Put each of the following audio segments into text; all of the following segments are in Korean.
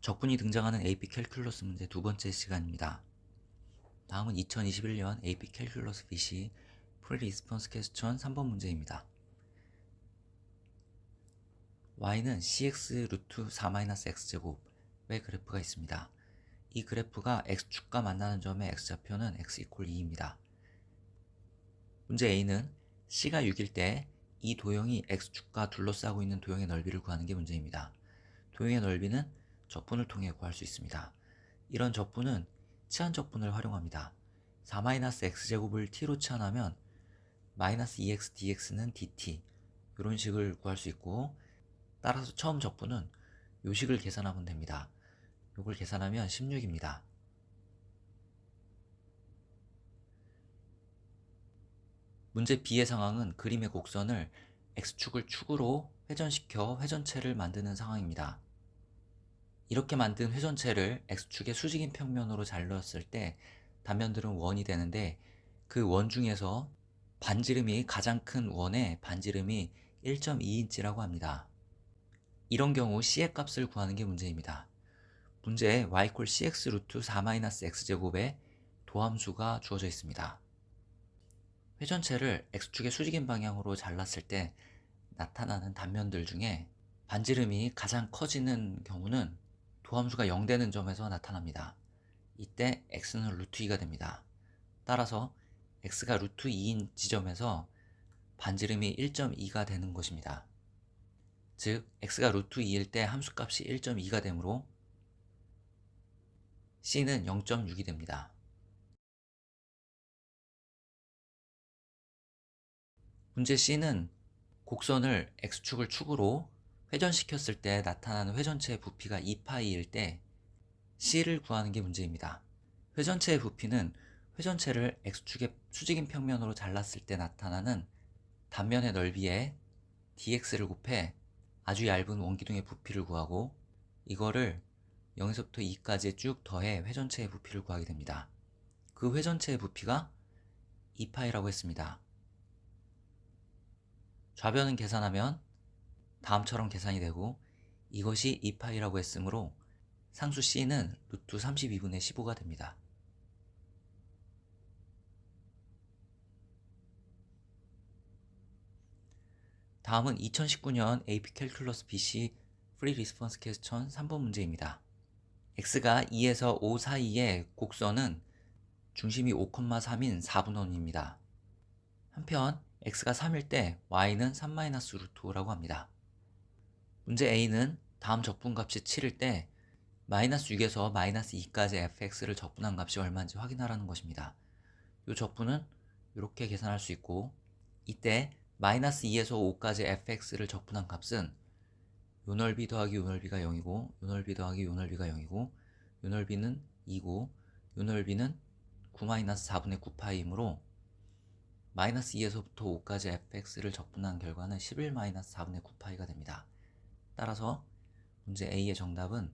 적분이 등장하는 AP 캘큘러스 문제 두 번째 시간입니다. 다음은 2021년 AP 캘큘러스 BC 프리리스폰스 퀘스천 3번 문제입니다. y는 cx 루트 4-x제곱의 그래프가 있습니다. 이 그래프가 x축과 만나는 점의 x좌표는 x 이퀄 2입니다. 문제 A는 c가 6일 때 이 도형이 x축과 둘러싸고 있는 도형의 넓이를 구하는 게 문제입니다. 도형의 넓이는 적분을 통해 구할 수 있습니다. 이런 적분은 치환 적분을 활용합니다. 4-x제곱을 t로 치환하면 마이너스 2x dx는 dt 이런 식을 구할 수 있고, 따라서 처음 적분은 요 식을 계산하면 됩니다. 요걸 계산하면 16입니다. 문제 B의 상황은 그림의 곡선을 x축을 축으로 회전시켜 회전체를 만드는 상황입니다. 이렇게 만든 회전체를 x축의 수직인 평면으로 잘랐을 때 단면들은 원이 되는데, 그 원 중에서 반지름이 가장 큰 원의 반지름이 1.2인치라고 합니다. 이런 경우 c의 값을 구하는 게 문제입니다. 문제에 y = cx 루트 4-x제곱의 도함수가 주어져 있습니다. 회전체를 x축의 수직인 방향으로 잘랐을 때 나타나는 단면들 중에 반지름이 가장 커지는 경우는 도함수가 0되는 점에서 나타납니다. 이때 x는 루트 2가 됩니다. 따라서 x가 루트 2인 지점에서 반지름이 1.2가 되는 것입니다. 즉 x가 루트 2일 때 함수값이 1.2가 되므로 c는 0.6이 됩니다. 문제 C는 곡선을 x축을 축으로 회전시켰을 때 나타나는 회전체의 부피가 2파이일 때 C를 구하는 게 문제입니다. 회전체의 부피는 회전체를 x축의 수직인 평면으로 잘랐을 때 나타나는 단면의 넓이에 dx를 곱해 아주 얇은 원기둥의 부피를 구하고, 이거를 0에서부터 2까지 쭉 더해 회전체의 부피를 구하게 됩니다. 그 회전체의 부피가 2파이라고 했습니다. 좌변은 계산하면 다음처럼 계산이 되고, 이것이 2파이라고 했으므로 상수 c는 루트 32분의 15가 됩니다. 다음은 2019년 AP 캘큘러스 BC 프리 리스폰스 퀘스천 3번 문제입니다. x가 2에서 5 사이의 곡선은 중심이 5,3인 4분원입니다. 한편 x가 3일 때 y는 3-루트 5라고 합니다. 문제 A는 다음 적분값이 7일 때 마이너스 6에서 마이너스 2까지 fx를 적분한 값이 얼마인지 확인하라는 것입니다. 이 적분은 이렇게 계산할 수 있고, 이때 마이너스 2에서 5까지 fx를 적분한 값은 요 넓이 더하기 요 넓이가 0이고, 요 넓이 더하기 요 넓이가 0이고, 요 넓이는 2고, 요 넓이는 9-4분의 9파이이므로 마이너스 2에서부터 5까지 fx를 적분한 결과는 11-4분의 9파이가 됩니다. 따라서 문제 A의 정답은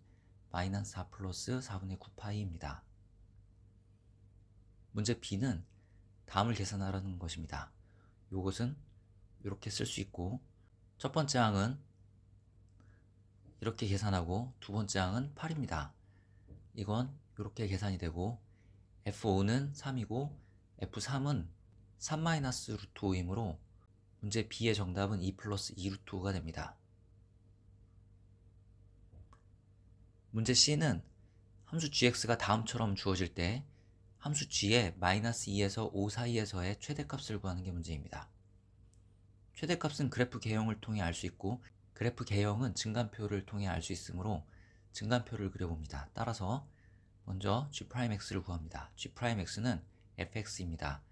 마이너스 4 플러스 4분의 9파이입니다. 문제 B는 다음을 계산하라는 것입니다. 요것은 이렇게 쓸 수 있고, 첫 번째 항은 이렇게 계산하고 두 번째 항은 8입니다. 이건 이렇게 계산이 되고, F5는 3이고 F3은 3-루트 5이므로 문제 B의 정답은 2 플러스 2 루트 5가 됩니다. 문제 C는 함수 gx가 다음처럼 주어질 때 함수 g의 마이너스 2에서 5 사이에서의 최대값을 구하는 게 문제입니다. 최대값은 그래프 개형을 통해 알 수 있고, 그래프 개형은 증간표를 통해 알 수 있으므로 증간표를 그려봅니다. 따라서 먼저 g'x를 구합니다. g'x는 fx입니다.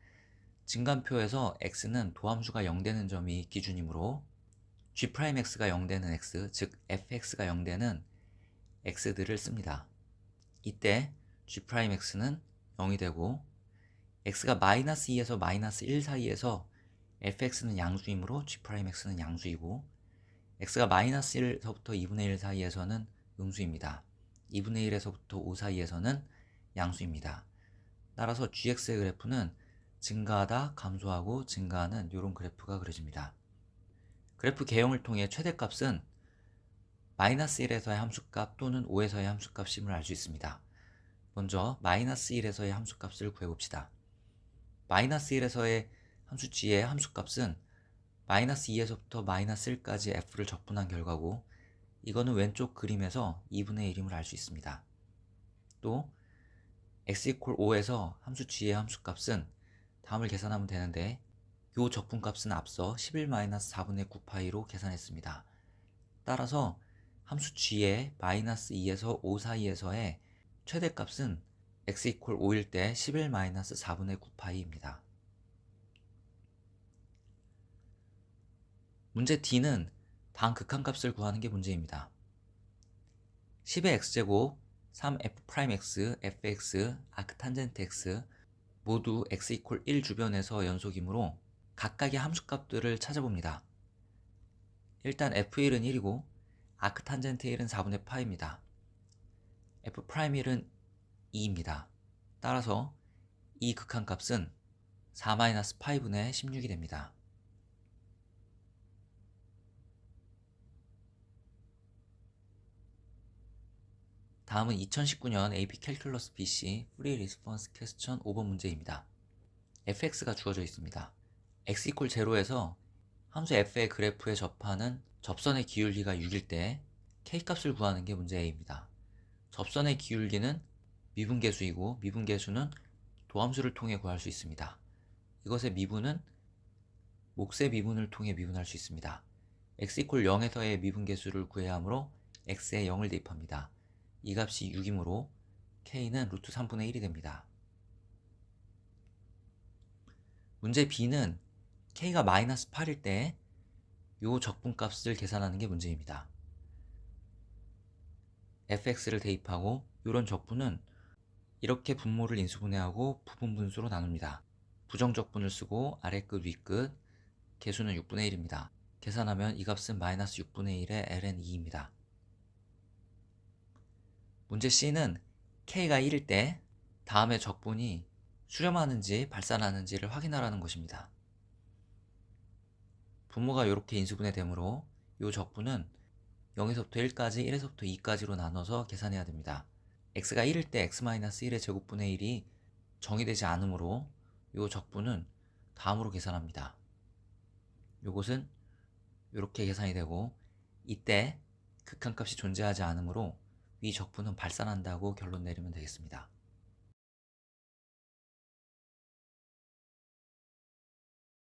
증간표에서 x는 도함수가 0되는 점이 기준이므로 g'x가 0되는 x, 즉 fx가 0되는 x들을 씁니다. 이때 g'x는 0이 되고, x가 마이너스 2에서 마이너스 1 사이에서 fx는 양수이므로 g'x는 양수이고, x가 마이너스 1에서부터 2분의 1 사이에서는 음수입니다. 2분의 1에서부터 5 사이에서는 양수입니다. 따라서 gx의 그래프는 증가하다 감소하고 증가하는 이런 그래프가 그려집니다. 그래프 개형을 통해 최대값은 마이너스 1에서의 함수값 또는 5에서의 함수값임을 알 수 있습니다. 먼저 마이너스 1에서의 함수값을 구해봅시다. 마이너스 1에서의 함수 g의 함수값은 마이너스 2에서부터 마이너스 1까지 f를 적분한 결과고, 이거는 왼쪽 그림에서 2분의 1임을 알 수 있습니다. 또 x = 5에서 함수 g의 함수값은 다음을 계산하면 되는데, 요 적분값은 앞서 11-4분의 9파이로 계산했습니다. 따라서 함수 g의 마이너스 2에서 5 사이에서의 최대값은 x = 5일 때 11-4분의 9파이입니다. 문제 D는 다음 극한값을 구하는 게 문제입니다. 10의 x제곱, 3f'x, fx, 아크탄젠트 x 모두 x = 1 주변에서 연속이므로 각각의 함수값들을 찾아봅니다. 일단 f1은 1이고 아크탄젠트 1은 4분의 파입니다. f'1은 2입니다. 따라서 이 극한값은 4-파이분의 16이 됩니다. 다음은 2019년 AP 캘큘러스 BC 프리 리스폰스 퀘스천 5번 문제입니다. fx가 주어져 있습니다. x = 0에서 함수 f의 그래프에 접하는 접선의 기울기가 6일 때 k값을 구하는 게 문제 A입니다. 접선의 기울기는 미분계수이고 미분계수는 도함수를 통해 구할 수 있습니다. 이것의 미분은 몫의 미분을 통해 미분할 수 있습니다. x = 0에서의 미분계수를 구해야 하므로 x에 0을 대입합니다. 이 값이 6이므로 k는 루트 3분의 1이 됩니다. 문제 B는 k가 마이너스 8일 때 요 적분값을 계산하는 게 문제입니다. fx를 대입하고 이런 적분은 이렇게 분모를 인수분해하고 부분분수로 나눕니다. 부정적분을 쓰고 아래끝 위끝, 개수는 6분의 1입니다. 계산하면 이 값은 마이너스 6분의 1의 ln 2입니다. 문제 C는 k가 1일 때 다음의 적분이 수렴하는지 발산하는지를 확인하라는 것입니다. 분모가 이렇게 인수분해 되므로 이 적분은 0에서부터 1까지, 1에서부터 2까지로 나눠서 계산해야 됩니다. x가 1일 때 x-1의 제곱분의 1이 정의되지 않으므로 이 적분은 다음으로 계산합니다. 이것은 이렇게 계산이 되고, 이때 극한값이 존재하지 않으므로 위 적분은 발산한다고 결론 내리면 되겠습니다.